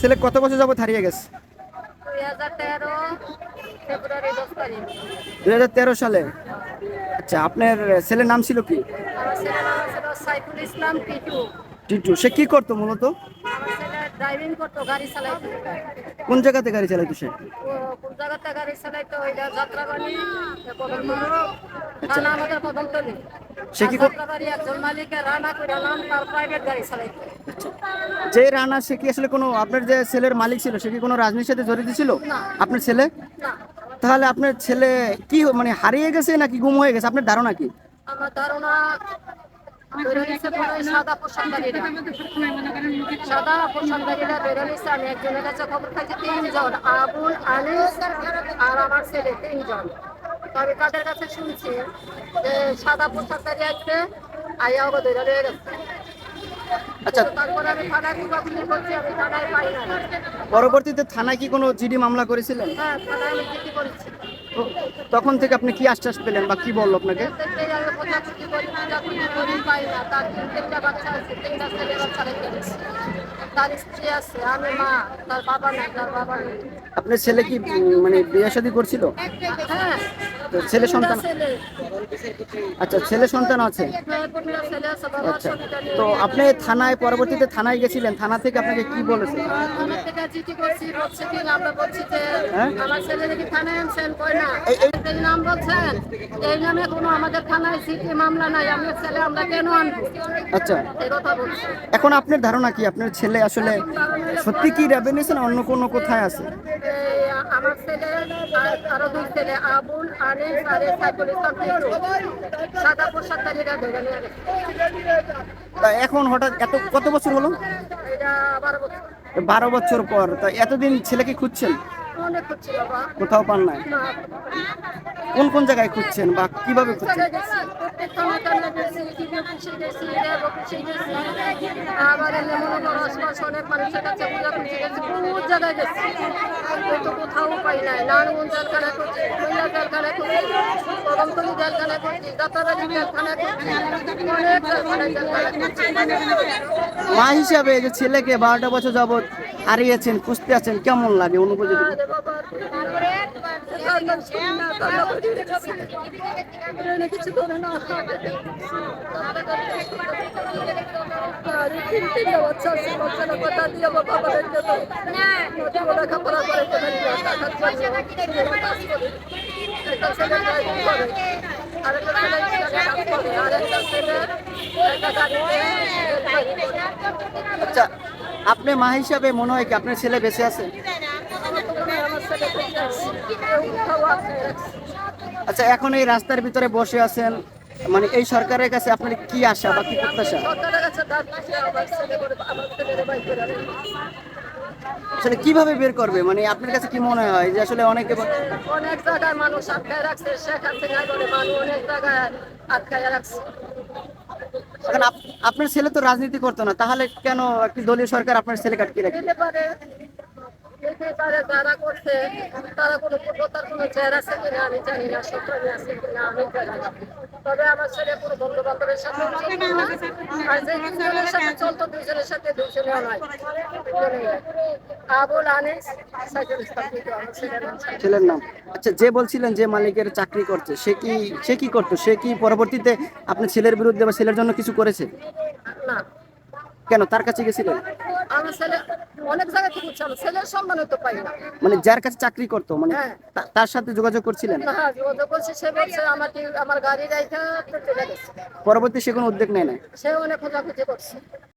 ছেলে কত বছর যাবত হারিয়ে গেছে? 2013 ফেব্রুয়ারি 10 তারিখ। 2013 সালে। আচ্ছা, আপনার ছেলের নাম ছিল কি? আমার ছেলের নাম ছিল সাইফুল ইসলাম টিটু। টিটু। সে কি করতো মূলত? আমার ছেলে ড্রাইভিং করতো, গাড়ি চালাইতো। কোন জায়গাতে গাড়ি চালাইতো সে? ও কোন জায়গাতে গাড়ি চালাইতো? ওইটা যাত্রাবাড়ি কদমতলী আচ্ছা, থানা, আমাদের কদমতলী। সে আর কি যাত্রাবাড়ি একজন মালিকের রানা করে নাম, তার প্রাইভেট গাড়ি চালাইতো। যে রানা, সে কি আসলে কোনো, আপনার যে ছেলের মালিক ছিল, সে কি কোনো রাজনীতির সাথে জড়িত ছিল? না, আপনার ছেলে? না। তাহলে আপনার ছেলে কি মানে হারিয়ে গেছে নাকি গুম হয়ে গেছে, আপনার ধারণা কি? আমার ধারণা ধরে নিচ্ছে মনে হয় সাদা পোশাকধারীরা, সাদা পোশাকধারীরা ধরে নিচ্ছে। আমি একজনের কাছে খবর পাইছি 3 জন, আবুল, আনিস আর আমার ছেলে 3 জন। তো আমি তাদের কাছে শুনছি যে সাদা পোশাকধারী আছে, আইয়া ওকে ধরে নিয়ে গেছে। আচ্ছা, কিন্তু তারপরে আমি থানায় খোঁজাখুঁজি করছি, আমি থানায় পাই না। পরবর্তীতে থানায় কি কোনো জিডি মামলা করেছিলেন? হ্যাঁ, থানায় আমি চিঠি করেছি। তো তখন থেকে আপনি কি আশ্বাস পেলেন বা কি বললো আপনাকে? এর থেকে আমি খোঁজাখুঁজি করি, খোঁজাখুঁজি করি, পাই না। তার 3টা বাচ্চা আছে, 3টা ছেলে বাচ্চা রেখে গেছে। তার স্ত্রী আছে, আমি মা, তার বাবা নেই, তার বাবা নেই। আপনার ছেলে কি মানে বিয়ে শাদী করছিল? হ্যাঁ, তো ছেলে 3টা সন্তান? ছেলে। আচ্ছা, ছেলে সন্তান আছে। হ্যাঁ, 3টা ছেলে আছে, বাবা আচ্ছা, অসুবিধা নেই। তো আপনি থানায়, পরবর্তীতে থানায় গেছিলেন, থানা থেকে আপনাকে কি বলেছে? থানা থেকে চিঠি করছি, বলছে কি আমরা বলছি যে হ্যাঁ, আমার ছেলে নাকি থানায় আনছেন, কই না। এই এই এই নাম বলছেন, এই নামে কোনো আমাদের থানায় চিঠি মামলা নাই, আমার ছেলে আমরা কেন আনবো, আচ্ছা, এই কথা বলছে। এখন আপনার ধারণা কি, আপনার ছেলে আসলে এখন ধারণা হলো সত্যি কি র্যাবে নিয়েছে না অন্য কোনো কোথায় আছে? এই আমার ছেলে আর আরো 2 ছেলে, আবুল, আনিস আর সাইফুল ইসলাম টিটু, সাদা পোশাকধারীরা ধরে নিয়ে গেছে। তা এখন হঠাৎ এত কত বছর হলো? এটা 12 বছর। 12 বছর পর, তা এতদিন ছেলেকে খুঁজছেন, অনেক হচ্ছে বাবা। কোথাও পান নাই? না, কোন কোন জায়গায় খুঁজছেন বা কিভাবে অনেক খুঁজছেন? জায়গায় গেছি, প্রত্যেক থানায় গেছি, ডিবি অফিসে গেছি, র্যাব অফিসে গেছি, আবার এমনি মনে করো আশপাশ অনেক মানুষের কাছে খোঁজাখুঁজি গেছি, বহুত জায়গায় গেছি, কিন্তু কোথাও পাই নাই। নারায়ণগঞ্জ জেলখানায় করছি, কুমিল্লা জেলখানায় করছি, কদমতলী জেলখানায় করছি, যাত্রাবাড়ি জেলখানায় করছি, অনেক জেলখানায় করছি। মা হিসাবে এই যে ছেলেকে 12টা বছর যাবত হারিয়েছেন, খুঁজতে আছেন, কেমন লাগে অনুভূতি? আরে বাবা, কান্না শুনি না, কান্না করি। ট্রেনে কিছু ধরে না, আর এই 3টা বাচ্চা আছে, বাচ্চারা কথা দিয়ে আমার বাবা রেখে দাও। নদীও লেখাপড়া করে টাকার জন্য কাজ করে। একটা ছেলে ড্রাইভিং করে, আরেকটা ছেলে রিক্সায় কাজ করে, আরেকটা ছেলে একটা গাড়িতে ডেলিভারি করে। আচ্ছা, আপনি মা হিসাবে মনে হয় কি আপনার ছেলে বেঁচে আছে? আমার তো মনে হয় আমার ছেলে বেঁচে আছে, কেউ কোথাও আছে। আচ্ছা, এখন এই রাস্তার ভিতরে বসে আছেন, মানে এই সরকারের কাছে আপনার কি আশা বা কি আমি প্রত্যাশা? সরকারের কাছে দাবি, আমার ছেলে করে, আমার ছেলের বাই করে দেন। আসলে কিভাবে বের করবে, মানে আপনার কাছে কি মনে হয় যে আসলে অনেকে অনেক জায়গায় মানুষ আটকায় রাখছে, শেখ হাসিনা করে মানুষ অনেক জায়গায় আটকায় রাখছে। এখন আপনার ছেলে তো রাজনীতি করতো না, তাহলে কেন একটি দলীয় সরকার আপনার ছেলেকে আটকে রাখবে? দিতে পারে, দিতে পারে, যারা করছে তারা কোনো পূর্বতার কোনো চেয়ার আছে কিনা আমি জানি না, সরকারি আছে কিনা আমি জানি না। তবে আমার ছেলে কোনো বন্ধু বান্ধবের সাথে চলতো না, আর যে 3জনের সাথে চলতো 2জনের সাথে 2জনেও নয়, 3জনেই নয়। আবুল, আনিস, সাইফুল ইসলাম টিটু আমার ছেলের নাম। ছেলের নাম? আচ্ছা, যে বলছিলেন যে মালিকের চাকরি করছে, সে কি করতো, সে কি পরবর্তীতে আপনার ছেলের বিরুদ্ধে বা ছেলের জন্য কিছু করেছে? না, কেন তার কাছে গেছিলেন? আমার ছেলে অনেক জায়গায় থেকে হচ্ছে, আমার ছেলের সম্মানও তো পাই না। মানে যার কাছে চাকরি করতো, মানে হ্যাঁ, তার সাথে যোগাযোগ করছিলেন? না, যোগাযোগ করছে, সে বলছে আমার গাড়ি রাইখা তো চলে গেছে। পরবর্তী সে কোনো উদ্যোগ নেয় না? সে অনেক খোঁজাখুঁজি করছে।